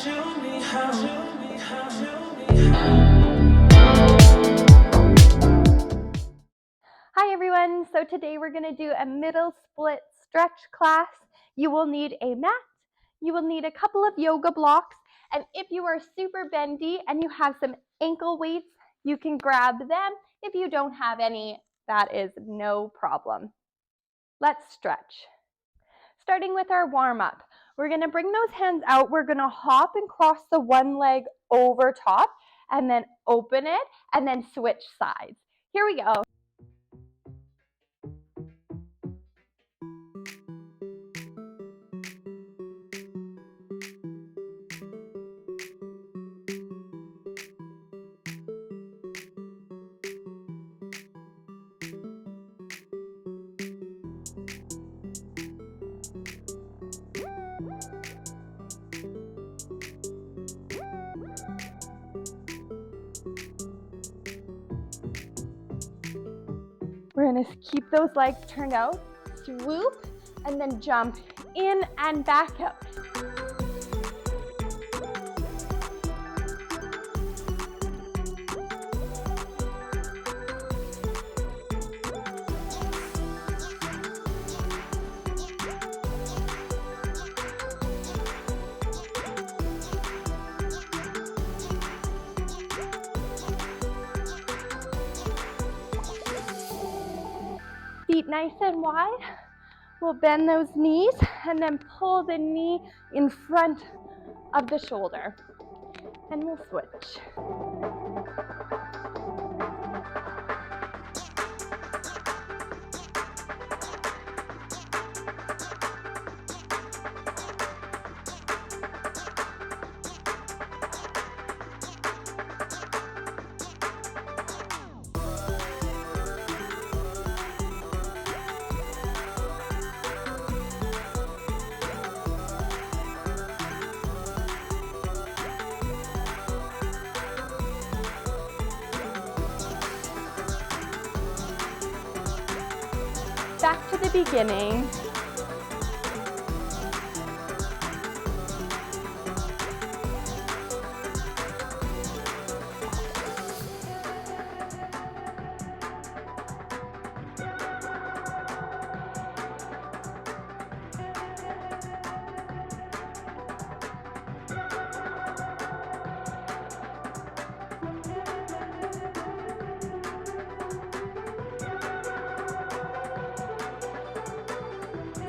Hi everyone, so today we're going to do a middle split stretch class. You will need a mat, you will need a couple of yoga blocks, and if you are super bendy and you have some ankle weights, you can grab them. If you don't have any, that is no problem. Let's stretch. Starting with our warm-up, we're going to bring those hands out. We're going to hop and cross the one leg over top and then open it and then switch sides. Here we go. We're going to keep those legs turned out, swoop, and then jump in and back out. Feet nice and wide. We'll bend those knees and then pull the knee in front of the shoulder. And we'll switch. Back to the beginning.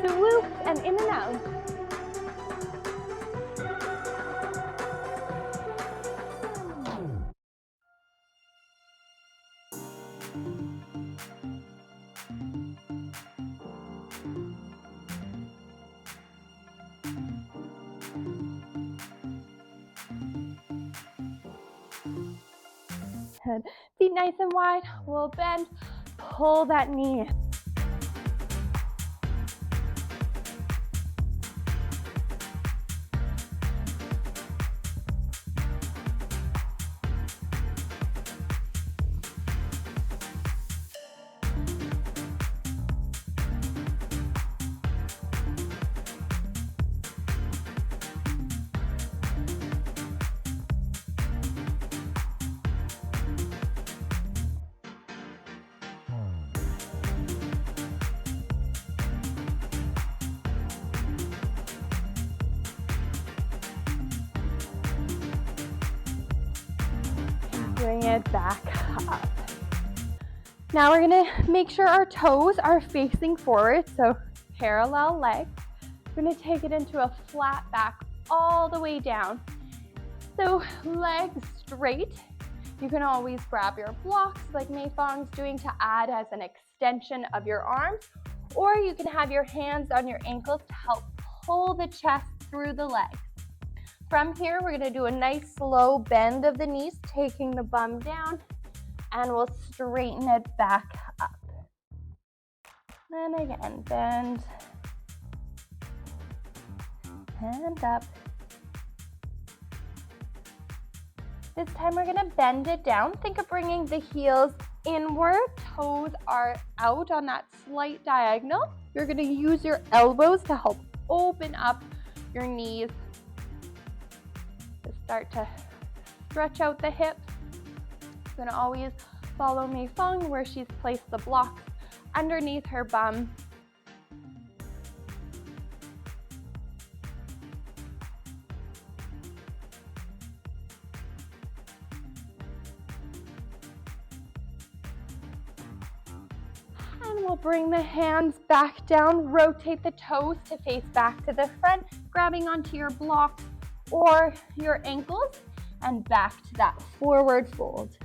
Swoop and in and out. Good. Feet nice and wide. We'll bend, pull that knee. Bring it back up. Now we're gonna make sure our toes are facing forward, so parallel legs. We're gonna take it into a flat back all the way down. So legs straight. You can always grab your blocks like Mei Fang's doing to add as an extension of your arms, or you can have your hands on your ankles to help pull the chest through the legs. From here, we're gonna do a nice slow bend of the knees, taking the bum down, and we'll straighten it back up. And again, bend, and up. This time we're gonna bend it down. Think of bringing the heels inward, toes are out on that slight diagonal. You're gonna use your elbows to help open up your knees. start to stretch out the hips. You're gonna always follow Mei Feng where she's placed the blocks underneath her bum. And we'll bring the hands back down, rotate the toes to face back to the front, grabbing onto your blocks or your ankles and back to that forward fold.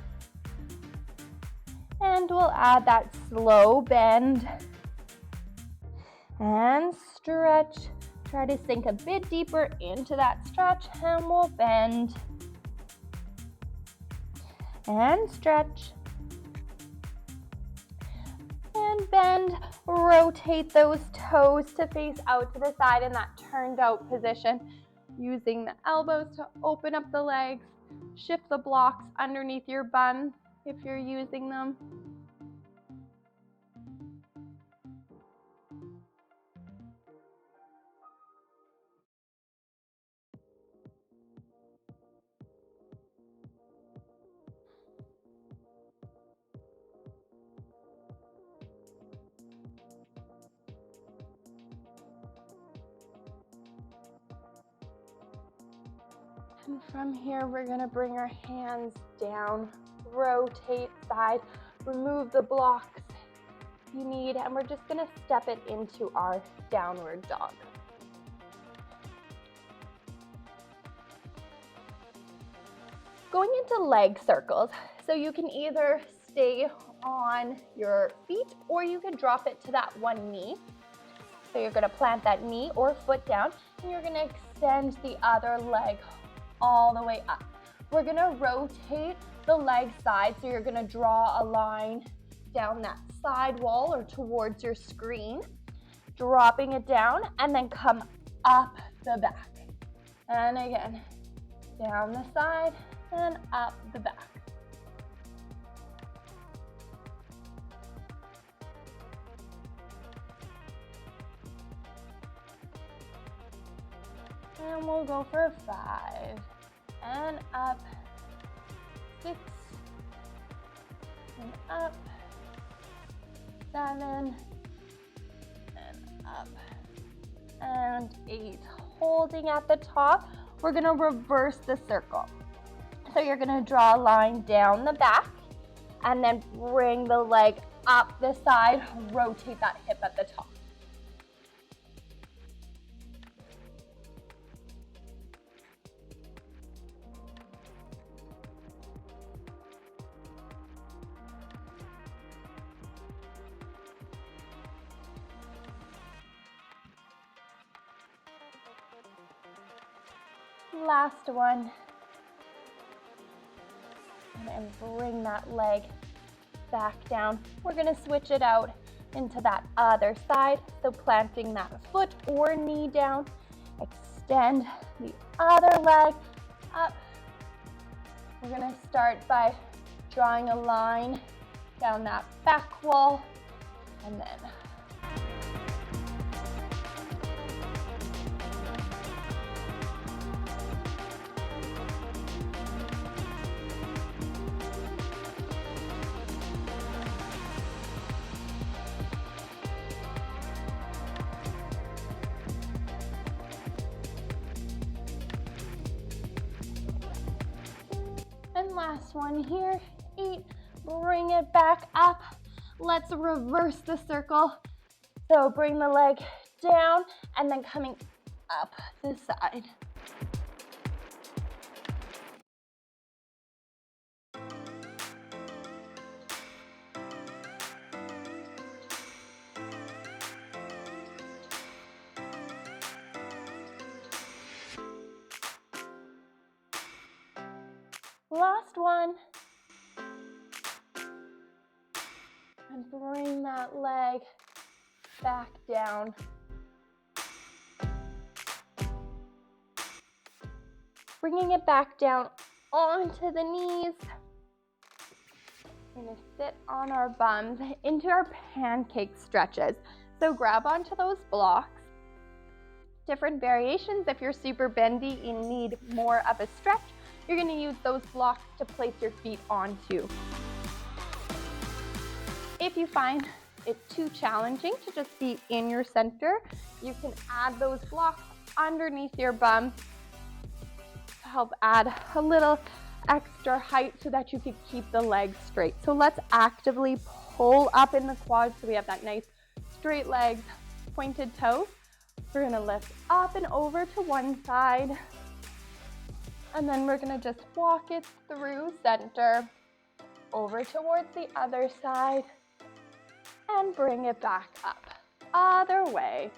And we'll add that slow bend and stretch. Try to sink a bit deeper into that stretch and we'll bend and stretch and bend. Rotate those toes to face out to the side in that turned out position, using the elbows to open up the legs. Shift the blocks underneath your bum if you're using them. And from here, we're gonna bring our hands down, rotate side, remove the blocks you need, and we're just gonna step it into our downward dog. Going into leg circles, so you can either stay on your feet or you can drop it to that one knee. So you're gonna plant that knee or foot down, and you're gonna extend the other leg all the way up. We're gonna rotate the leg side, so you're gonna draw a line down that side wall or towards your screen, dropping it down, and then come up the back. And again, down the side and up the back. And we'll go for 5, and up, 6, and up, 7, and up, and 8. Holding at the top, we're gonna reverse the circle. So you're gonna draw a line down the back, and then bring the leg up the side, rotate that hip at the top. Last one. And then bring that leg back down. We're gonna switch it out into that other side. So planting that foot or knee down, extend the other leg up. We're gonna start by drawing a line down that back wall, and then last one here, 8, bring it back up. Let's reverse the circle. So bring the leg down and then coming up the side. Last one. And bring that leg back down. Bringing it back down onto the knees. We're gonna sit on our bums into our pancake stretches. So grab onto those blocks. Different variations. If you're super bendy and need more of a stretch, you're going to use those blocks to place your feet onto. If you find it too challenging to just be in your center, you can add those blocks underneath your bum to help add a little extra height so that you can keep the legs straight. So let's actively pull up in the quads so we have that nice straight legs, pointed toes. We're going to lift up and over to one side, and then we're going to just walk it through center, over towards the other side, and bring it back up. Other way.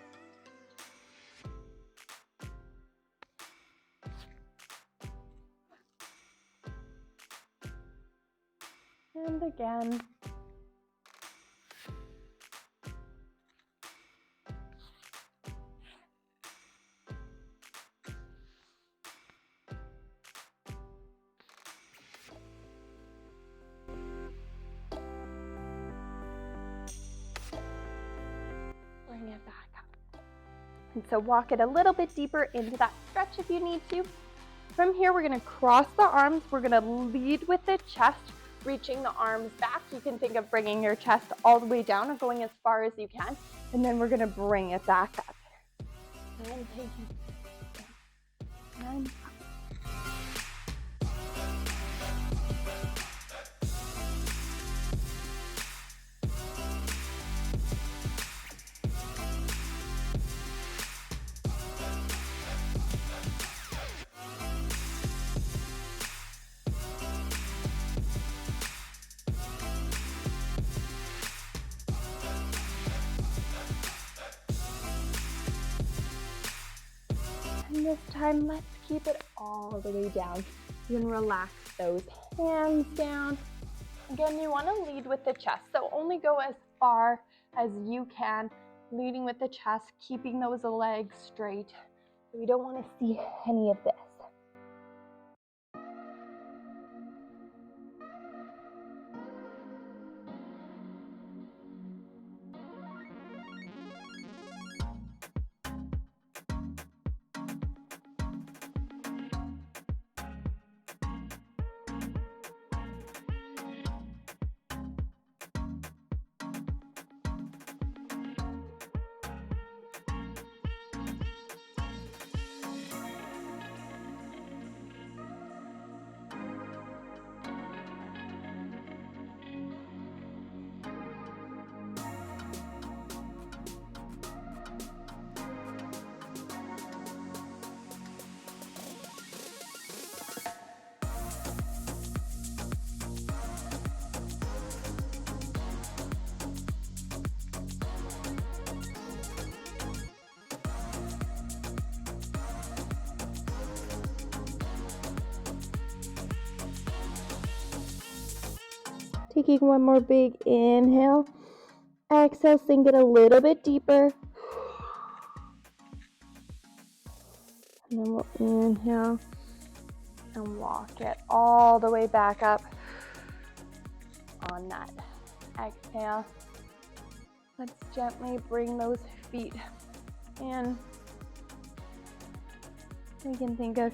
And again. Bring it back up. And so walk it a little bit deeper into that stretch if you need to. From here, we're going to cross the arms. We're going to lead with the chest, reaching the arms back. You can think of bringing your chest all the way down or going as far as you can. And then we're going to bring it back up. And take it down. And up. And this time, let's keep it all the way down. You can relax those hands down. Again, you want to lead with the chest, so only go as far as you can, leading with the chest, keeping those legs straight. We don't want to see any of this. Taking one more big inhale. Exhale, sink it a little bit deeper. And then we'll inhale and walk it all the way back up on that exhale. Let's gently bring those feet in. We can think of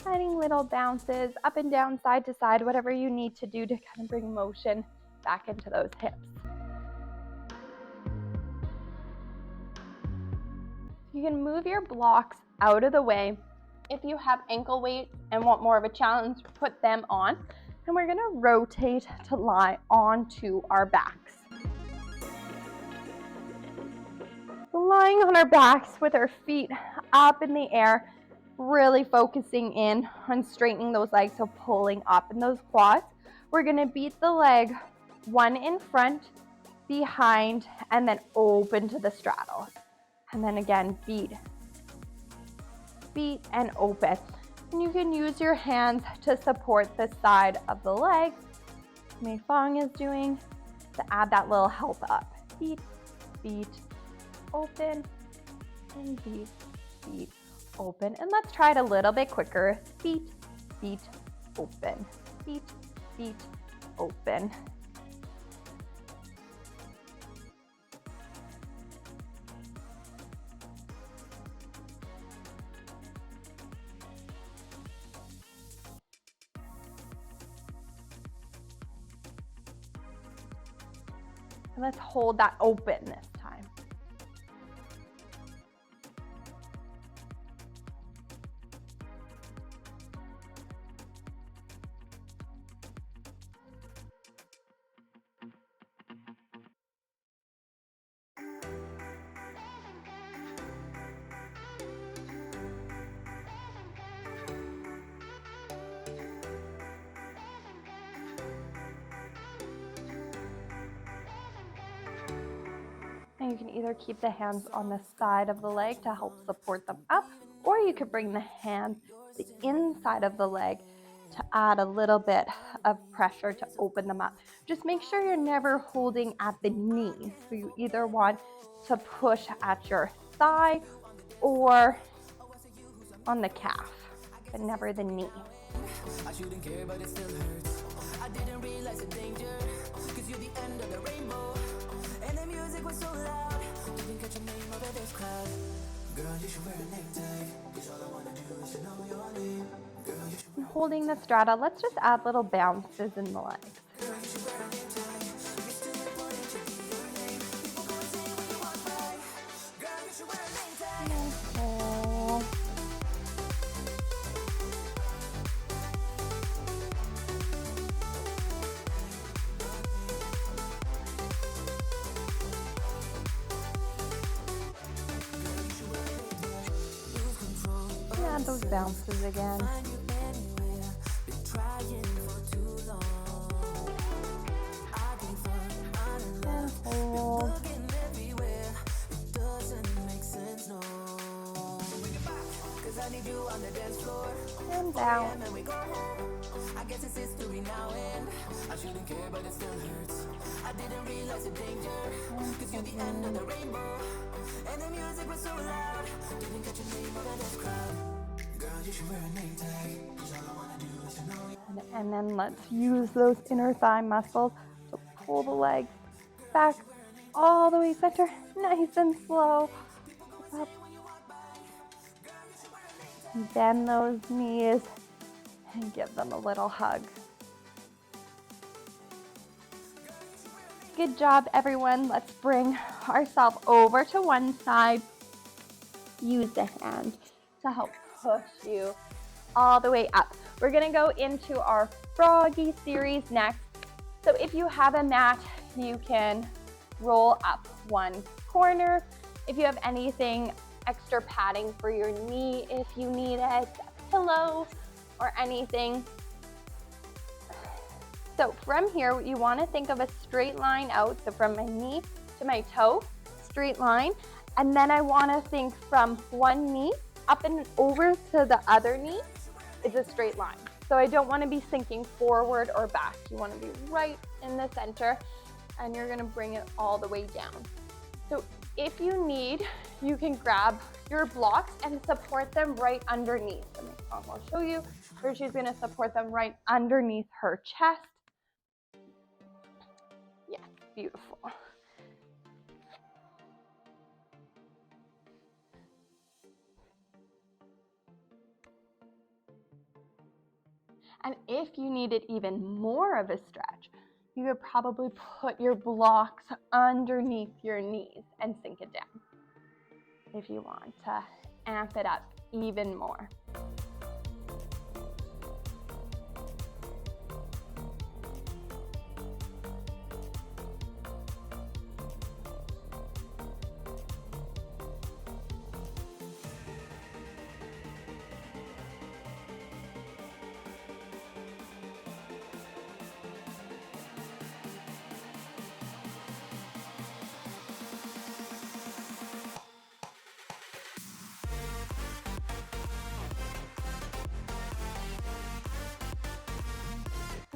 adding little bounces up and down, side to side, whatever you need to do to kind of bring motion back into those hips. You can move your blocks out of the way. If you have ankle weights and want more of a challenge, put them on. And we're going to rotate to lie onto our backs. Lying on our backs with our feet up in the air, really focusing in on straightening those legs, so pulling up in those quads. We're going to beat the leg one in front, behind, and then open to the straddle. And then again, beat, and open. And you can use your hands to support the side of the leg. Mei Fong is doing to add that little help up. Beat, open, and beat, open. And let's try it a little bit quicker. Beat, open, beat, open. And let's hold that open this time. And you can either keep the hands on the side of the leg to help support them up, or you could bring the hands to the inside of the leg to add a little bit of pressure to open them up. Just make sure you're never holding at the knee. So you either want to push at your thigh or on the calf, but never the knee. I shouldn't care, but it still hurts. I didn't realize the danger, because you're the end of the rainbow. And the music was so loud, didn't catch your name over this crowd. Girl, you should wear a necktie, because all I want to do is to know your name. Girl, you should. And holding the straddle, let's just add little bounces in the legs. Girl, you should wear a necktie, you're still important to be your name. People go insane when you walk by. Girl, you should wear a necktie. And hold. Add those bounces again. And hold. And down. I guess it's history now, and I shouldn't care, but it still hurts. I didn't realize the danger, because you're the end of the rainbow. And the music was so loud, didn't catch your name over this crowd. Girl, you should wear a name tag, because all I want to do is to know. And then let's use those inner thigh muscles to pull the legs back all the way center, nice and slow. Up. Bend those knees and give them a little hug. Good job, everyone. Let's bring ourselves over to one side. Use the hand to help push you all the way up. We're gonna go into our froggy series next. So if you have a mat, you can roll up one corner. If you have anything, extra padding for your knee if you need it, a pillow or anything. So from here, you want to think of a straight line out. So from my knee to my toe, straight line. And then I want to think from one knee up and over to the other knee is a straight line. So I don't want to be sinking forward or back. You want to be right in the center, and you're going to bring it all the way down. So if you need, you can grab your blocks and support them right underneath. So my mom will show you where she's going to support them right underneath her chest. Yes, beautiful. And if you needed even more of a stretch, you could probably put your blocks underneath your knees and sink it down if you want to amp it up even more.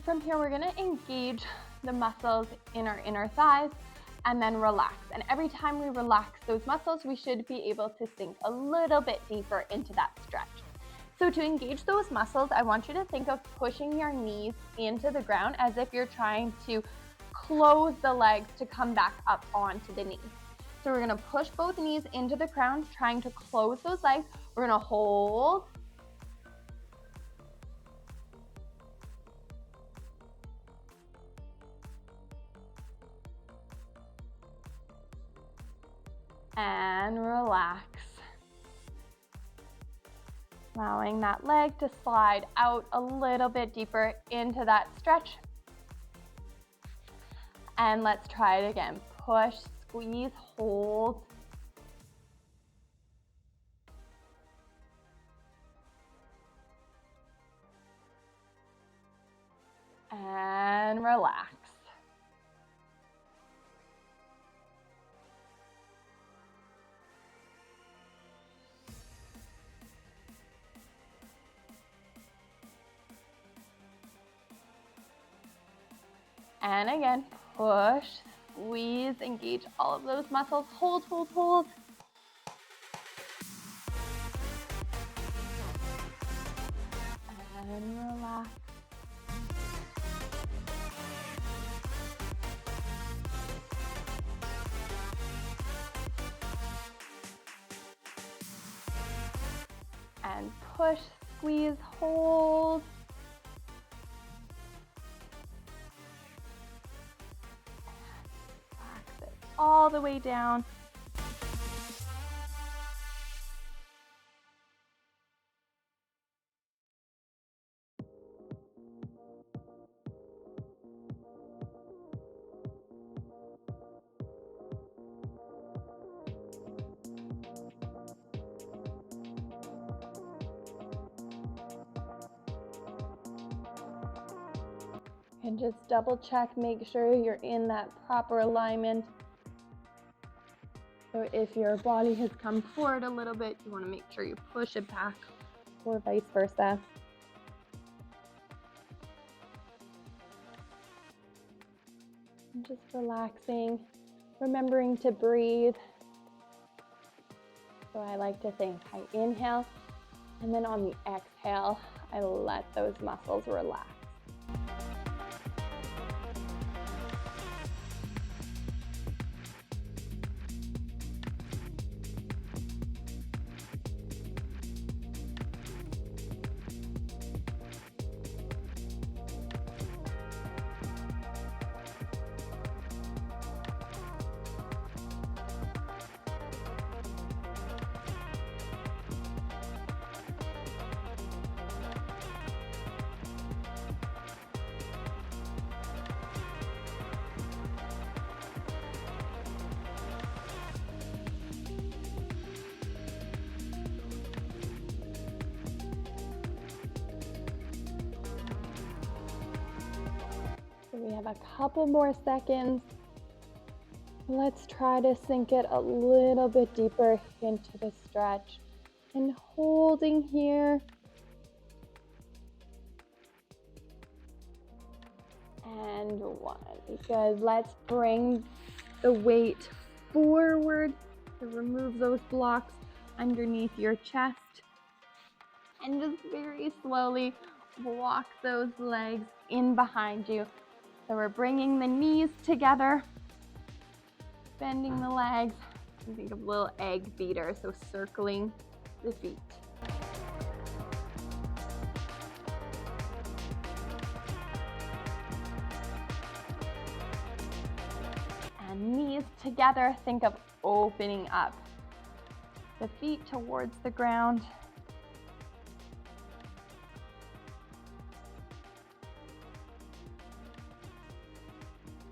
From here, we're gonna engage the muscles in our inner thighs and then relax. And every time we relax those muscles, we should be able to sink a little bit deeper into that stretch. So to engage those muscles, I want you to think of pushing your knees into the ground as if you're trying to close the legs to come back up onto the knees. So we're gonna push both knees into the ground, trying to close those legs. We're gonna hold. and relax. Allowing that leg to slide out a little bit deeper into that stretch. And let's try it again. Push, squeeze, hold. And relax. And again, push, squeeze, engage all of those muscles. Hold, hold, hold. And relax. And push, squeeze, hold. Relax it all the way down. And just double check, make sure you're in that proper alignment. So if your body has come forward a little bit, you want to make sure you push it back, or vice versa. And just relaxing, remembering to breathe. So I like to think I inhale, and then on the exhale, I let those muscles relax. So we have a couple more seconds. Let's try to sink it a little bit deeper into the stretch and holding here. And one. Good. Let's bring the weight forward to remove those blocks underneath your chest. And just very slowly walk those legs in behind you. So we're bringing the knees together, bending the legs. Think of a little egg beater, so circling the feet. And knees together, think of opening up the feet towards the ground.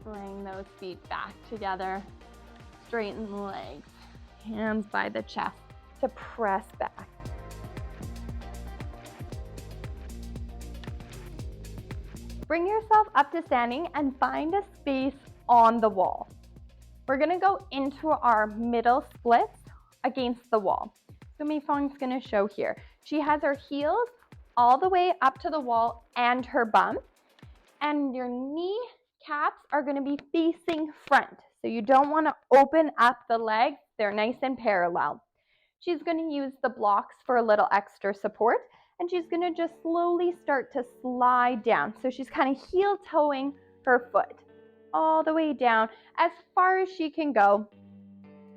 Bring those feet back together, straighten the legs, hands by the chest to press back. Bring yourself up to standing and find a space on the wall. We're gonna go into our middle splits against the wall. So Mei Fang's gonna show here. She has her heels all the way up to the wall and her bum, and your knee caps are going to be facing front. So you don't want to open up the legs. They're nice and parallel. She's going to use the blocks for a little extra support, and she's going to just slowly start to slide down. So she's kind of heel toeing her foot all the way down as far as she can go.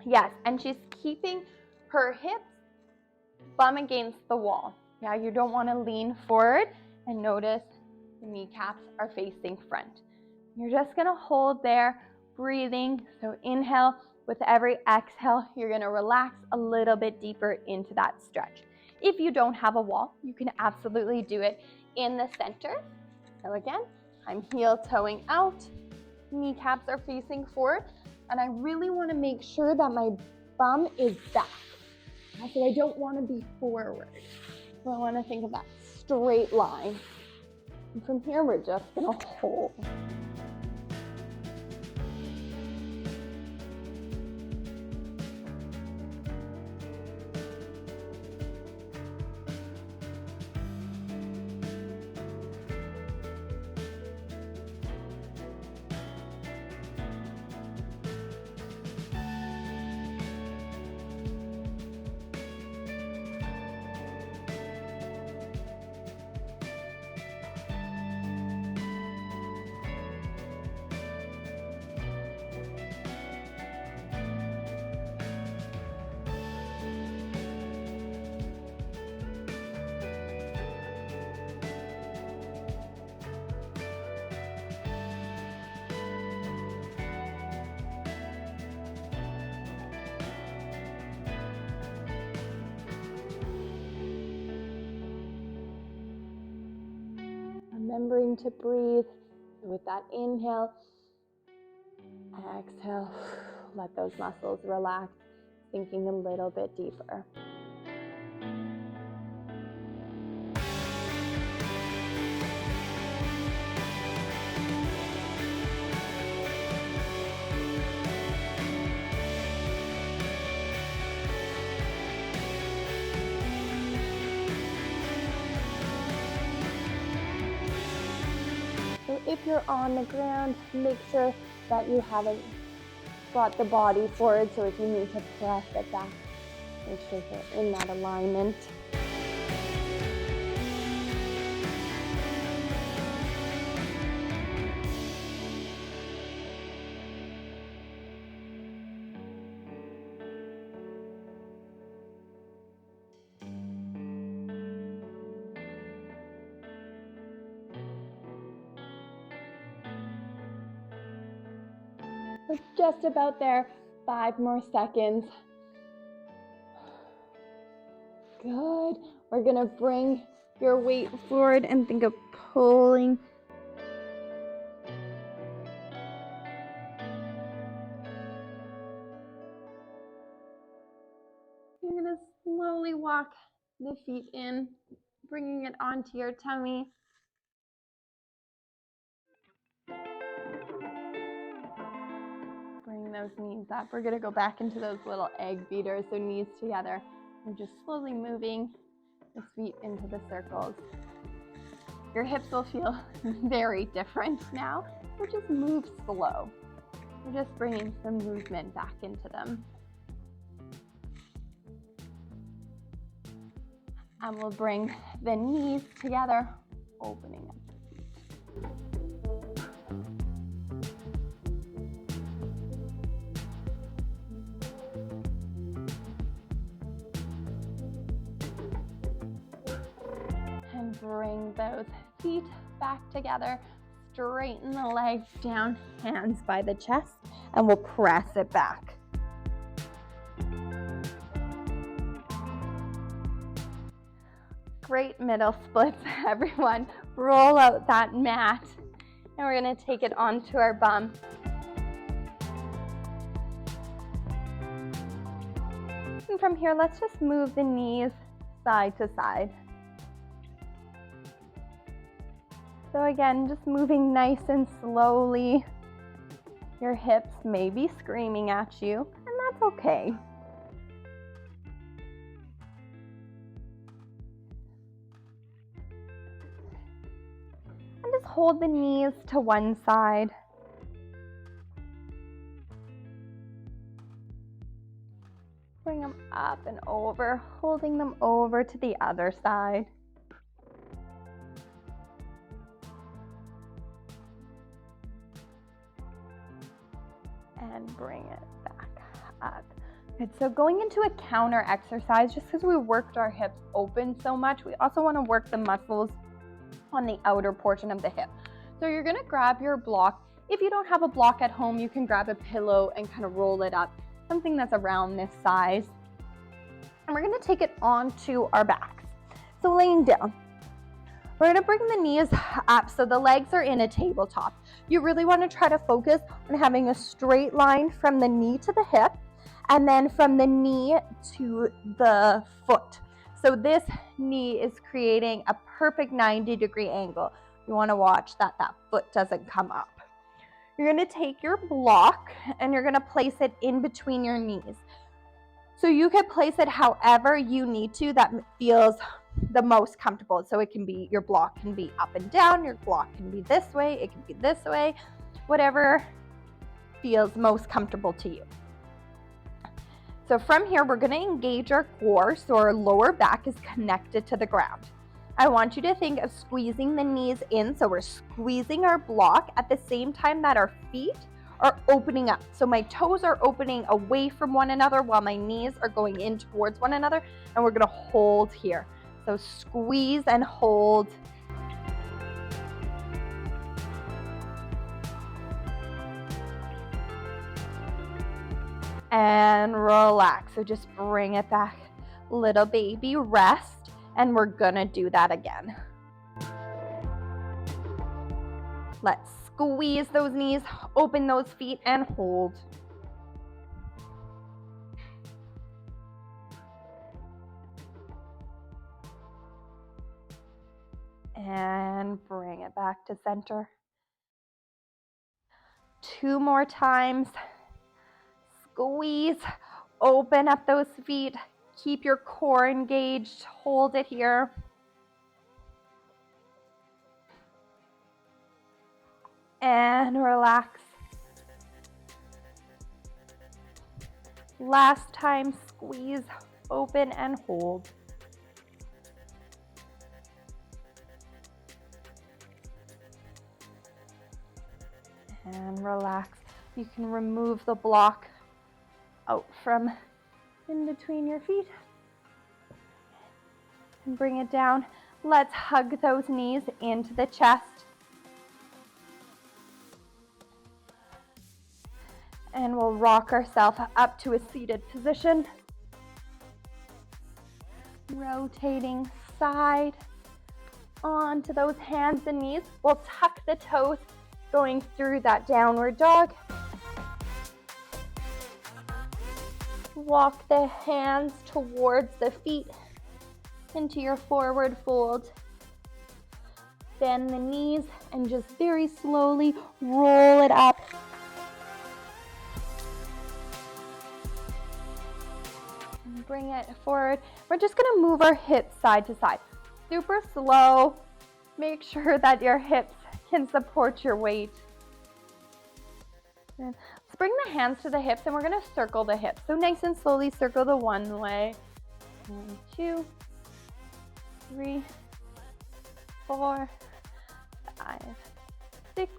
Yes, and she's keeping her hips bum against the wall. Yeah, you don't want to lean forward, and notice the kneecaps are facing front. You're just going to hold there, breathing. So inhale, With every exhale, you're gonna relax a little bit deeper into that stretch. If you don't have a wall, you can absolutely do it in the center. So again, I'm heel toeing out, kneecaps are facing forward, and I really wanna make sure that my bum is back. So I don't wanna be forward. So I wanna think of that straight line. And from here, we're just gonna hold. Remembering to breathe with that inhale, exhale, let those muscles relax, sinking a little bit deeper. So if you're on the ground, make sure that you haven't brought the body forward. So if you need to press it back, make sure you're in that alignment. We're just about there. 5 more seconds. Good. We're gonna bring your weight forward and think of pulling. You're gonna slowly walk the feet in, bringing it onto your tummy. Bring those knees up. We're gonna go back into those little egg beaters, so knees together. We're just slowly moving the feet into the circles. Your hips will feel very different now, so just move slow. We're just bringing some movement back into them. And we'll bring the knees together, opening up the feet. And bring those feet back together. Straighten the legs down, hands by the chest, and we'll press it back. Great middle splits, everyone. Roll out that mat, and we're gonna take it onto our bum. And from here, let's just move the knees side to side. So again, just moving nice and slowly. Your hips may be screaming at you, and that's okay. And just hold the knees to one side. Bring them up and over, holding them over to the other side. And bring it back up. Good, so going into a counter exercise, just because we worked our hips open so much, we also want to work the muscles on the outer portion of the hip. So you're gonna grab your block. If you don't have a block at home, you can grab a pillow and kind of roll it up something that's around this size. And we're gonna take it onto our backs. So laying down, we're gonna bring the knees up so the legs are in a tabletop. You really wanna try to focus on having a straight line from the knee to the hip, and then from the knee to the foot. So this knee is creating a perfect 90-degree angle. You wanna watch that that foot doesn't come up. You're gonna take your block and you're gonna place it in between your knees. So you can place it however you need to that feels the most comfortable. So it can be, your block can be up and down, your block can be this way, it can be this way, whatever feels most comfortable to you. So from here, we're gonna engage our core so our lower back is connected to the ground. I want you to think of squeezing the knees in, so we're squeezing our block at the same time that our feet are opening up. So my toes are opening away from one another while my knees are going in towards one another, and we're gonna hold here. So squeeze and hold. And relax. So just bring it back. Little baby, rest. And we're gonna do that again. Let's squeeze those knees, open those feet, and hold. And bring it back to center. 2 more times. Squeeze, open up those feet. Keep your core engaged. Hold it here. And relax. Last time, squeeze, open, and hold. And relax. You can remove the block out from in between your feet and bring it down. Let's hug those knees into the chest. And we'll rock ourselves up to a seated position. Rotating side onto those hands and knees. We'll tuck the toes going through that downward dog. Walk the hands towards the feet into your forward fold. Bend the knees and just very slowly roll it up. And bring it forward. We're just gonna move our hips side to side. Super slow. Make sure that your hips can support your weight. And let's bring the hands to the hips and we're gonna circle the hips. So nice and slowly circle the one way. 1, 2, 3, 4, 5, 6,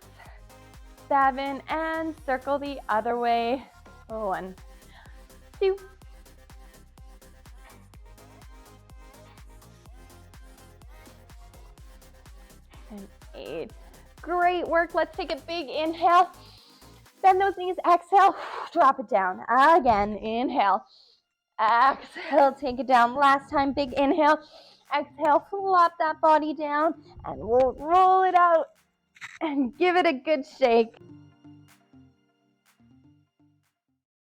7, and circle the other way. 1, 2, and 8. Great work. Let's take a big inhale. Bend those knees. Exhale. Drop it down. Again. Inhale. Exhale. Take it down. Last time. Big inhale. Exhale. Flop that body down. And we'll roll it out and give it a good shake.